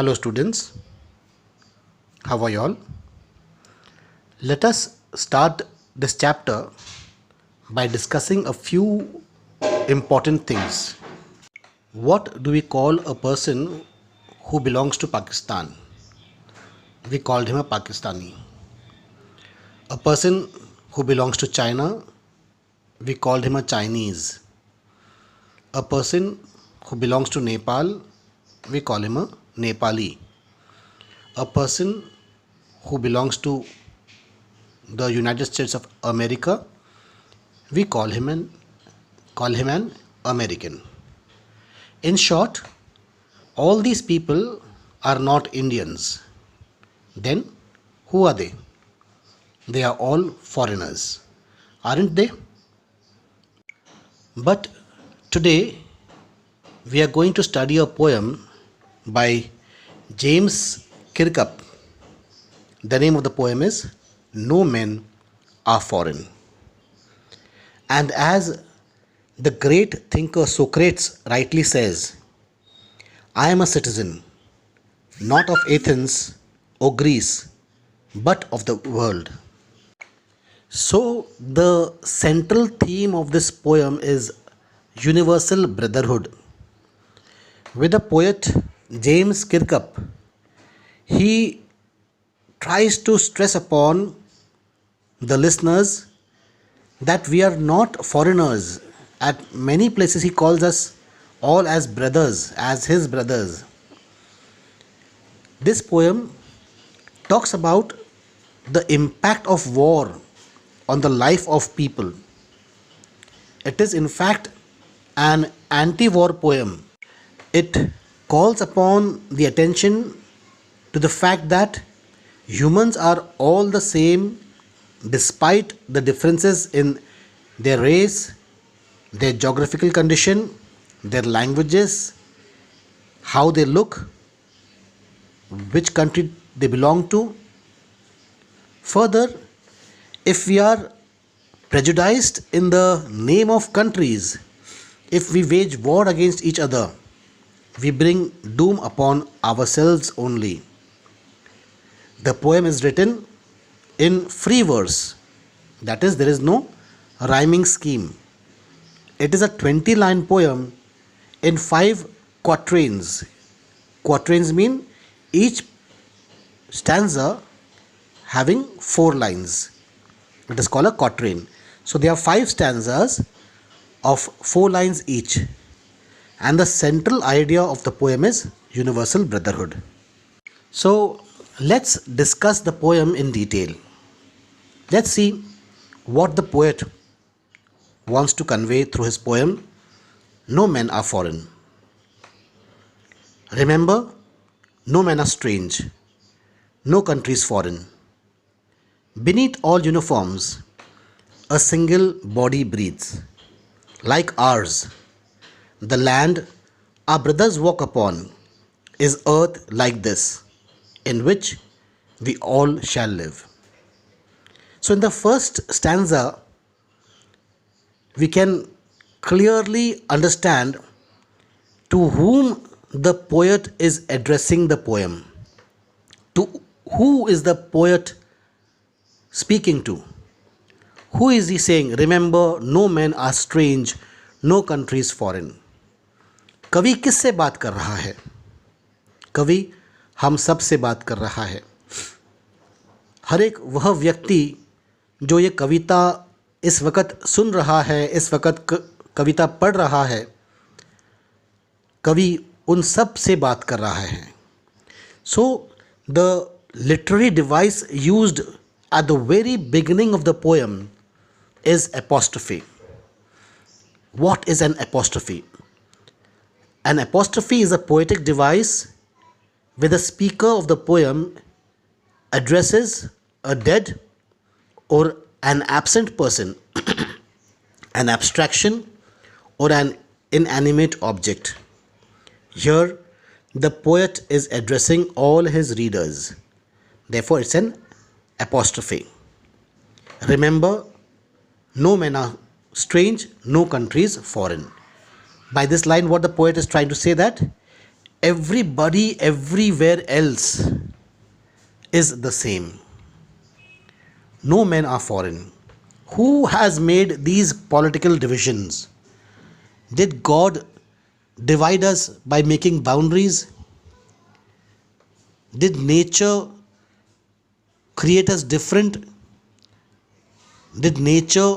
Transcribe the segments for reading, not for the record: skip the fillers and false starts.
Hello students, how are you all? Let us start this chapter by discussing a few important things. What do we call a person who belongs to Pakistan? We called him a Pakistani. A person who belongs to China, we called him a Chinese. A person who belongs to Nepal, we call him a Nepali. A person who belongs to the United States of America, we call him an American. In short, all these people are not Indians. Then who are they? They are all foreigners, aren't they? But today we are going to study a poem by James Kirkup. The name of the poem is No Men Are Foreign. And as the great thinker Socrates rightly says, I am a citizen, not of Athens or Greece, but of the world. So, the central theme of this poem is universal brotherhood. With the poet James Kirkup, he tries to stress upon the listeners that we are not foreigners. At many places, he calls us all as brothers, as his brothers. This poem talks about the impact of war on the life of people. It is, in fact, an anti war poem. It calls upon the attention to the fact that humans are all the same despite the differences in their race, their geographical condition, their languages, how they look, which country they belong to. Further, if we are prejudiced in the name of countries, if we wage war against each other, we bring doom upon ourselves only. The poem is written in free verse, that is, there is no rhyming scheme. It is a 20-line poem in 5 quatrains. Quatrains mean each stanza having 4 lines. It is called a quatrain. So there are 5 stanzas of 4 lines each. And the central idea of the poem is universal brotherhood. So let's discuss the poem in detail. Let's see what the poet wants to convey through his poem, No Men Are Foreign. Remember, no men are strange, no country is foreign. Beneath all uniforms, a single body breathes. Like ours, the land our brothers walk upon is earth like this, in which we all shall live. So, in the first stanza, we can clearly understand to whom the poet is addressing the poem. To who is the poet speaking to? Who is he saying? Remember, no men are strange, no country is foreign. कवि किससे बात कर रहा है? कवि हम सब से बात कर रहा है. हर एक वह व्यक्ति जो ये कविता इस वक्त सुन रहा है, इस वक्त कविता पढ़ रहा है, कवि उन सब से बात कर रहा है. So the literary device used at the very beginning of the poem is apostrophe. What is an apostrophe? An apostrophe is a poetic device where the speaker of the poem addresses a dead or an absent person, an abstraction, or an inanimate object. Here, the poet is addressing all his readers. Therefore, it's an apostrophe. Remember, no men are strange, no country is foreign. By this line, what the poet is trying to say that Everybody everywhere else is the same. No men are foreign. Who has made these political divisions? Did God divide us by making boundaries? Did nature create us different? Did nature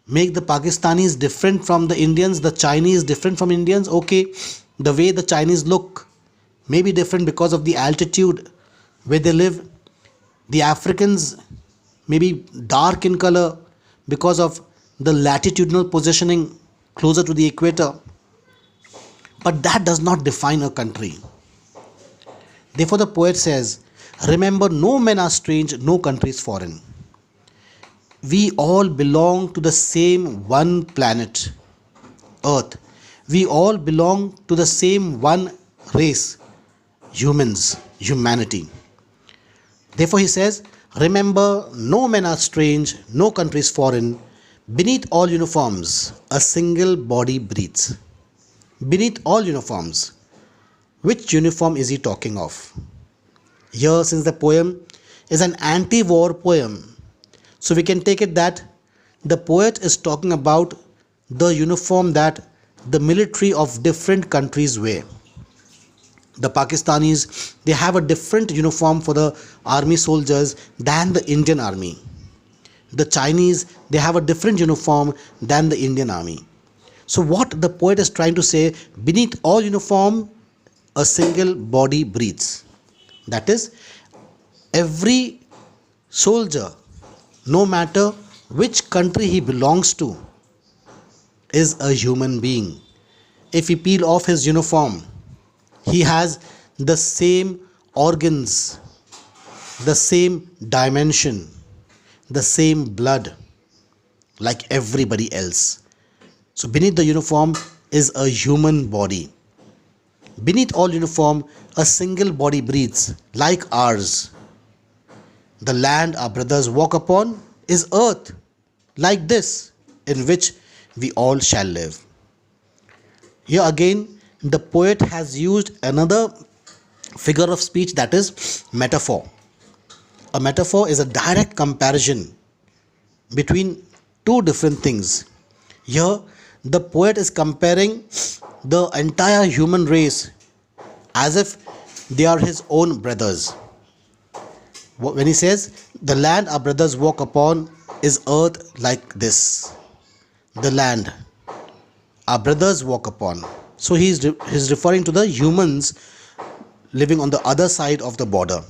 make the Pakistanis different from the Indians, the Chinese different from Indians? Okay, the way the Chinese look may be different because of the altitude where they live. The Africans may be dark in color because of the latitudinal positioning closer to the equator. But that does not define a country. Therefore, the poet says, remember, no men are strange, no country is foreign. We all belong to the same one planet, Earth. We all belong to the same one race, humans, humanity. Therefore, he says, remember, no men are strange, no country is foreign. Beneath all uniforms, a single body breathes. Beneath all uniforms. Which uniform is he talking of? Here, since the poem is an anti war poem, so we can take it that the poet is talking about the uniform that the military of different countries wear. The Pakistanis, they have a different uniform for the army soldiers than the Indian army. The Chinese, they have a different uniform than the Indian army. So what the poet is trying to say, beneath all uniform, a single body breathes. That is, every soldier, no matter which country he belongs to, is a human being. If he peel off his uniform, he has the same organs, the same dimension, the same blood like everybody else. So beneath the uniform is a human body. Beneath all uniform, a single body breathes like ours. The land our brothers walk upon is earth like this, in which we all shall live. Here again, the poet has used another figure of speech, that is metaphor. A metaphor is a direct comparison between two different things. Here, the poet is comparing the entire human race as if they are his own brothers. When he says, the land our brothers walk upon is earth like this. The land our brothers walk upon. So he's referring to the humans living on the other side of the border.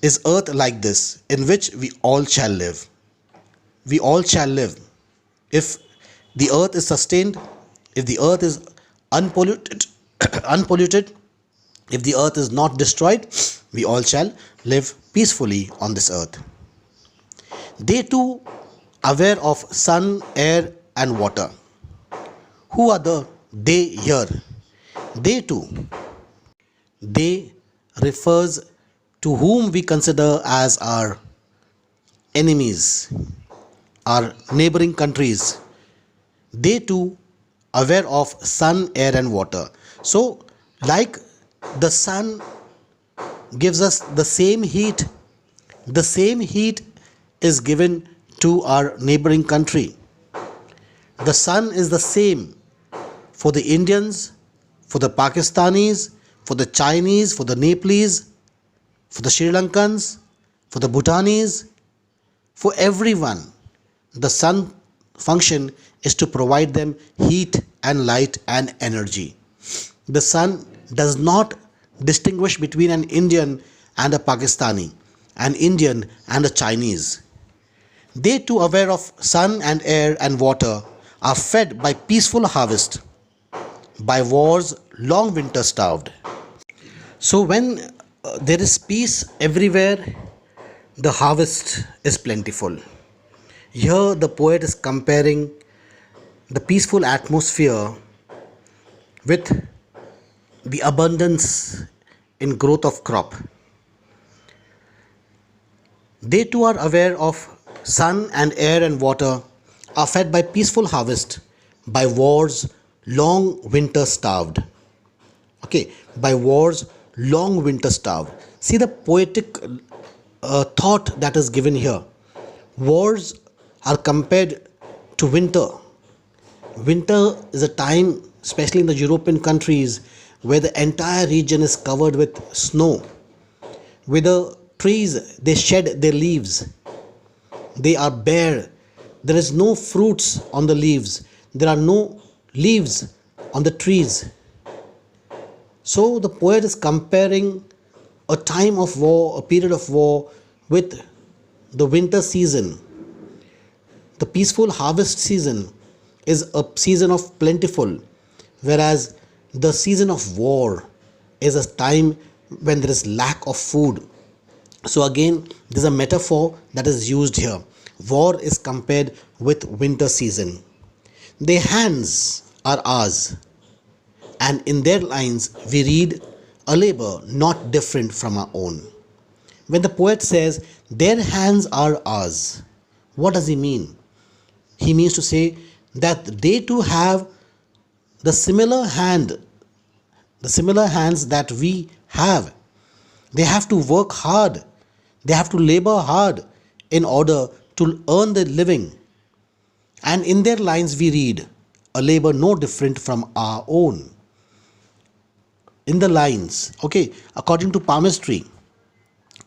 Is earth like this, in which we all shall live. We all shall live. If the earth is sustained, if the earth is unpolluted, unpolluted, if the earth is not destroyed, we all shall live peacefully on this earth. They too aware of sun, air and water. Who are the they here? They too. They refers to whom we consider as our enemies, our neighboring countries. They too aware of sun, air and water. So like the sun gives us the same heat is given to our neighboring country. The sun is the same for the Indians, for the Pakistanis, for the Chinese, for the Nepalese, for the Sri Lankans, for the Bhutanese, for everyone. The sun function is to provide them heat and light and energy. The sun does not distinguish between an Indian and a Pakistani, an Indian and a Chinese. They too aware of sun and air and water are fed by peaceful harvest, by war's long winter starved. So when there is peace everywhere, the harvest is plentiful. Here the poet is comparing the peaceful atmosphere with the abundance in growth of crop. They too are aware of sun and air and water are fed by peaceful harvest, by war's long winter starved. Okay, by wars, long winter starved. See the poetic thought that is given here. Wars are compared to winter. Winter is a time, especially in the European countries, where the entire region is covered with snow, where the trees they shed their leaves, they are bare, there is no fruits on the leaves, there are no leaves on the trees. So the poet is comparing a time of war, a period of war, with the winter season. The peaceful harvest season is a season of plentiful, whereas the season of war is a time when there is lack of food. So again, there's a metaphor that is used here. War is compared with winter season. Their hands are ours, and in their lines we read a labor not different from our own. When the poet says their hands are ours, what does he mean? He means to say that they too have the similar hand, the similar hands that we have. They have to work hard, they have to labor hard in order to earn their living. And in their lines we read a labor no different from our own. In the lines, okay, according to palmistry,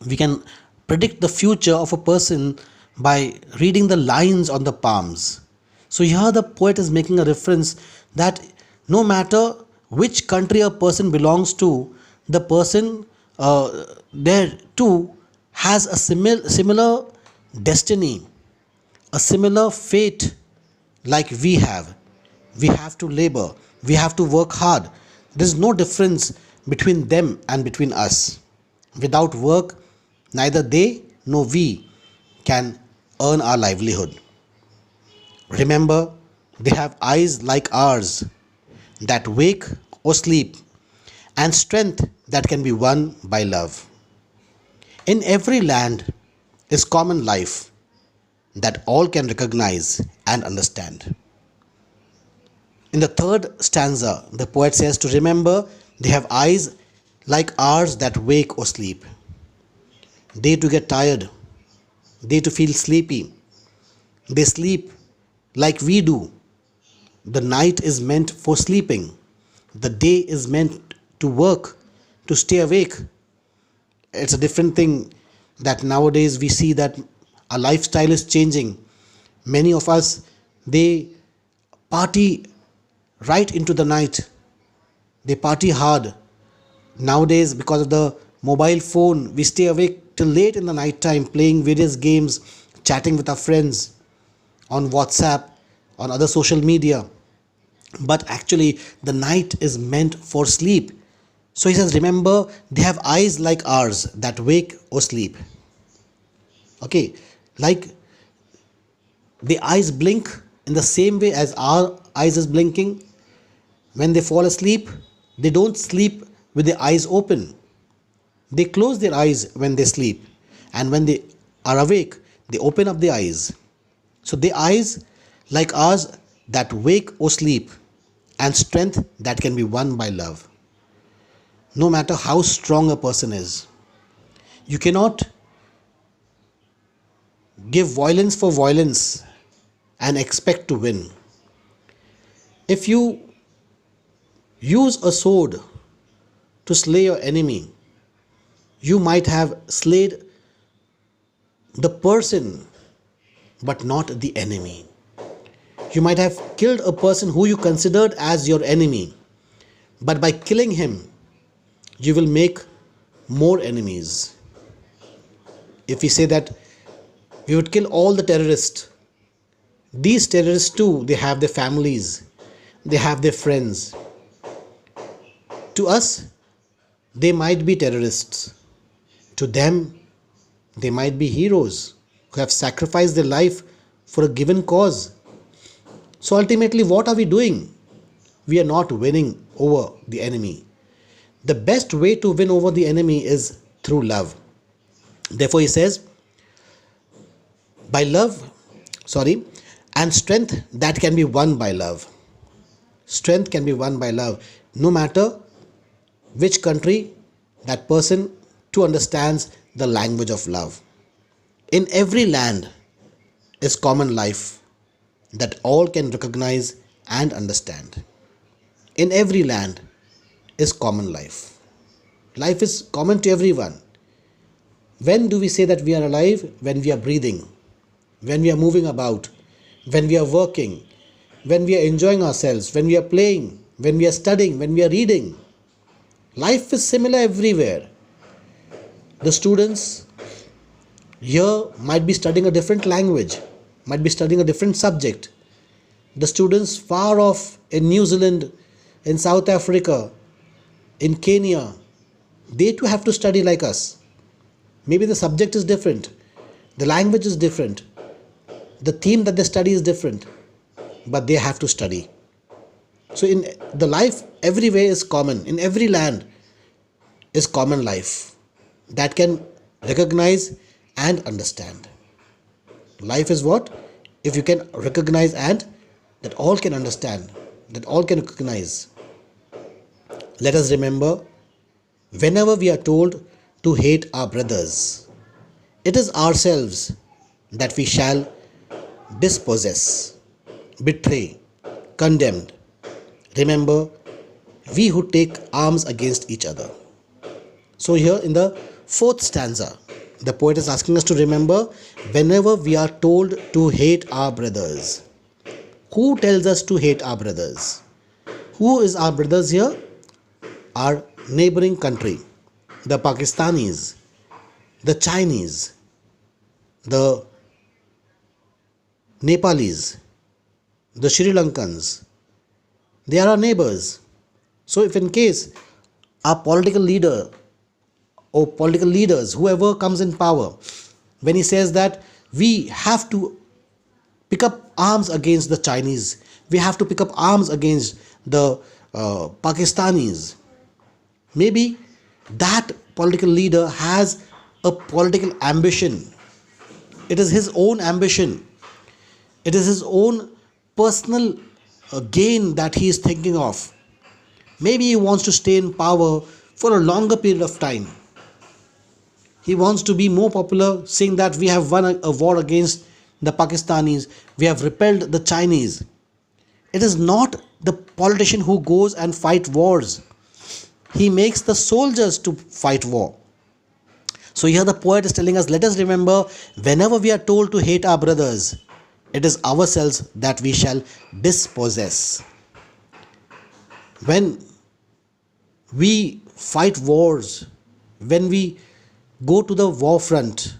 we can predict the future of a person by reading the lines on the palms. So here the poet is making a reference that no matter which country a person belongs to, the person there too has a similar destiny, a similar fate like we have. We have to labor, we have to work hard. There is no difference between them and between us. Without work, neither they nor we can earn our livelihood. Remember, they have eyes like ours that wake or sleep, and strength that can be won by love. In every land is common life that all can recognize and understand. In the third stanza, the poet says to remember they have eyes like ours that wake or sleep. They to get tired, they to feel sleepy, they sleep like we do. The night is meant for sleeping, the day is meant to work, to stay awake. It's a different thing that nowadays we see that our lifestyle is changing. Many of us they party right into the night, they party hard. Nowadays, because of the mobile phone, we stay awake till late in the night time playing various games, chatting with our friends on WhatsApp, on other social media. But actually, the night is meant for sleep. So he says, remember, they have eyes like ours that wake or sleep. Okay, like the eyes blink in the same way as our eyes is blinking. When they fall asleep, they don't sleep with their eyes open. They close their eyes when they sleep, and when they are awake, they open up their eyes. So the eyes like ours that wake or sleep, and strength that can be won by love. No matter how strong a person is, you cannot give violence for violence and expect to win. If you use a sword to slay your enemy, you might have slayed the person but not the enemy. You might have killed a person who you considered as your enemy, but by killing him, you will make more enemies. If we say that we would kill all the terrorists, these terrorists too, they have their families, they have their friends. To us, they might be terrorists. To them, they might be heroes who have sacrificed their life for a given cause. So ultimately, what are we doing? We are not winning over the enemy. The best way to win over the enemy is through love. Therefore, he says, by love, and strength that can be won by love. Strength can be won by love, no matter which country that person to understands the language of love. In every land is common life that all can recognize and understand. In every land is common life. Life is common to everyone. When do we say that we are alive? When we are breathing, when we are moving about, when we are working, when we are enjoying ourselves, when we are playing, when we are studying, when we are reading. Life is similar everywhere. The students here might be studying a different language, might be studying a different subject. The students far off in New Zealand, in South Africa, in Kenya, they too have to study like us. Maybe the subject is different, the language is different, the theme that they study is different, but they have to study. So, in the life, everywhere is common, in every land is common life that can recognize and understand. Life is what? If you can recognize and that all can understand, that all can recognize. Let us remember, whenever we are told to hate our brothers, it is ourselves that we shall dispossess, betray, condemned. Remember, we who take arms against each other. So, here in the fourth stanza, the poet is asking us to remember whenever we are told to hate our brothers. Who tells us to hate our brothers? Who is our brothers here? Our neighboring country, the Pakistanis, the Chinese, the Nepalis, the Sri Lankans. They are our neighbors. So, if in case our political leader or political leaders, whoever comes in power, when he says that we have to pick up arms against the Chinese, we have to pick up arms against the Pakistanis, maybe that political leader has a political ambition. It is his own ambition. It is his own personal gain that he is thinking of. Maybe he wants to stay in power for a longer period of time. He wants to be more popular, saying that we have won a war against the Pakistanis, we have repelled the Chinese. It is not the politician who goes and fight wars. He makes the soldiers to fight war. So here the poet is telling us, let us remember, whenever we are told to hate our brothers, it is ourselves that we shall dispossess. When we fight wars, when we go to the war front,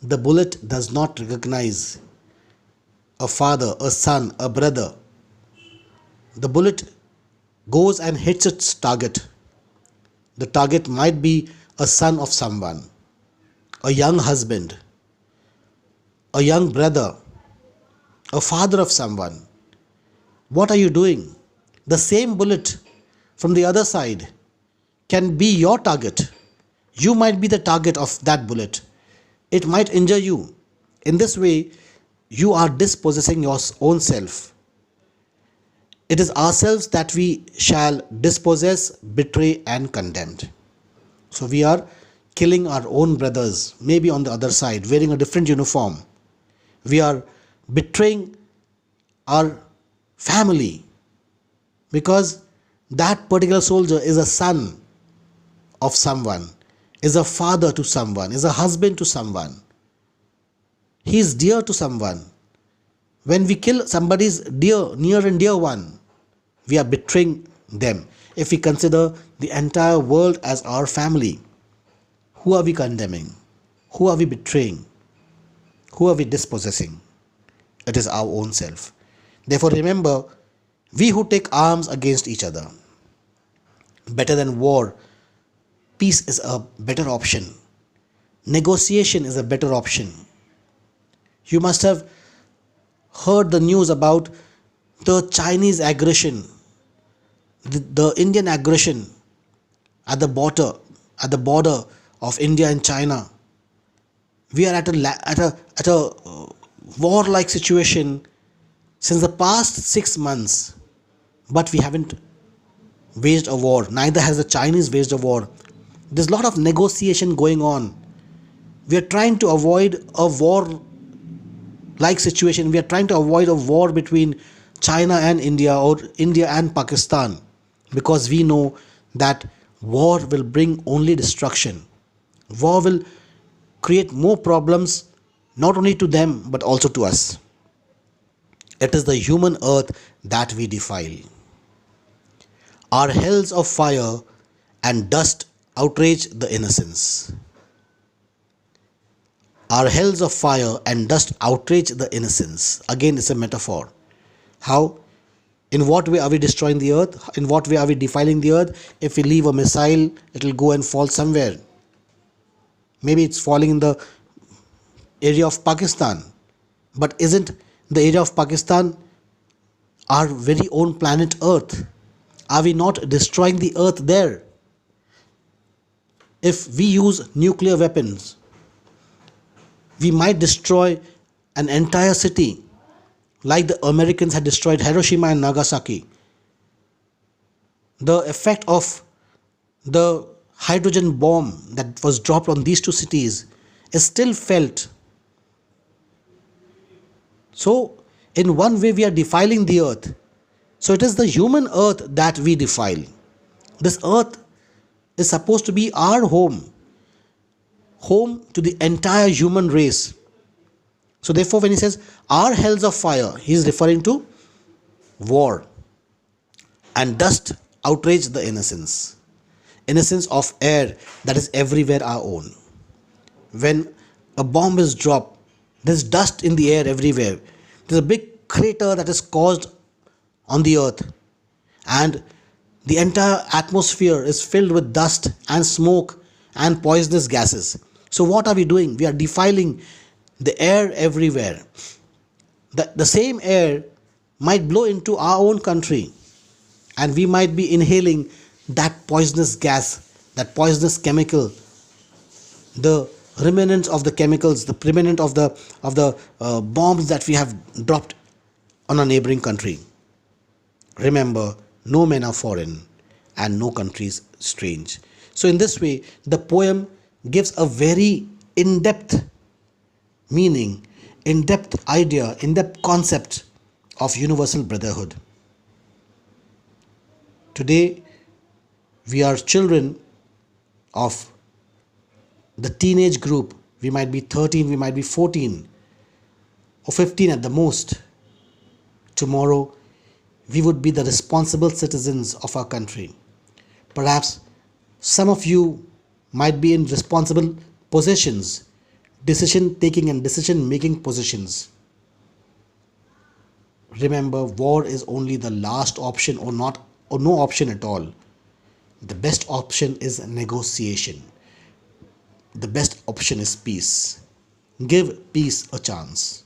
the bullet does not recognize a father, a son, a brother. The bullet goes and hits its target. The target might be a son of someone, a young husband, a young brother, a father of someone. What are you doing? The same bullet from the other side can be your target. You might be the target of that bullet. It might injure you. In this way, you are dispossessing your own self. It is ourselves that we shall dispossess, betray, and condemn. So we are killing our own brothers, maybe on the other side, wearing a different uniform. We are betraying our family because that particular soldier is a son of someone, is a father to someone, is a husband to someone. He is dear to someone. When we kill somebody's dear, near and dear one, we are betraying them. If we consider the entire world as our family, who are we condemning? Who are we betraying? Who are we dispossessing? It is our own self. Therefore, remember, we who take arms against each other, better than war, peace is a better option. Negotiation is a better option. You must have heard the news about the Chinese aggression, the Indian aggression at the border of India and China. We are at a war-like situation since the past 6 months. but we haven't waged a war. Neither has the Chinese waged a war. There's a lot of negotiation going on. We are trying to avoid a war like situation. We are trying to avoid a war between China and India or India and Pakistan because we know that war will bring only destruction. War will create more problems not only to them but also to us. It is the human earth that we defile. Our hells of fire and dust outrage the innocence. Our hells of fire and dust outrage the innocence. Again, it's a metaphor. How? In what way are we destroying the earth? In what way are we defiling the earth? If we leave a missile, it will go and fall somewhere. Maybe it's falling in the area of Pakistan. But isn't the area of Pakistan our very own planet Earth? Are we not destroying the earth there? If we use nuclear weapons, we might destroy an entire city like the Americans had destroyed Hiroshima and Nagasaki. The effect of the hydrogen bomb that was dropped on these two cities is still felt. So, in one way, we are defiling the earth. So, it is the human earth that we defile. This earth is supposed to be our home to the entire human race. So, therefore, when he says our hells of fire, he is referring to war and dust outrage the innocence of air that is everywhere our own. When a bomb is dropped, there's dust in the air everywhere. There's a big crater that is caused on the earth, and the entire atmosphere is filled with dust and smoke and poisonous gases. So, what are we doing? We are defiling the air everywhere. The same air might blow into our own country, and we might be inhaling that poisonous gas, that poisonous chemical, the remnants of the chemicals, the remnant of the bombs that we have dropped on a neighboring country. Remember, no men are foreign and no country is strange. So, in this way, the poem gives a very in depth meaning, in depth idea, in depth concept of universal brotherhood. Today, we are children of the teenage group. We might be 13, we might be 14 or 15 at the most. Tomorrow, we would be the responsible citizens of our country. Perhaps some of you might be in responsible positions, decision taking and decision making positions. Remember, war is only the last option or no option at all. The best option is negotiation. The best option is peace. Give peace a chance.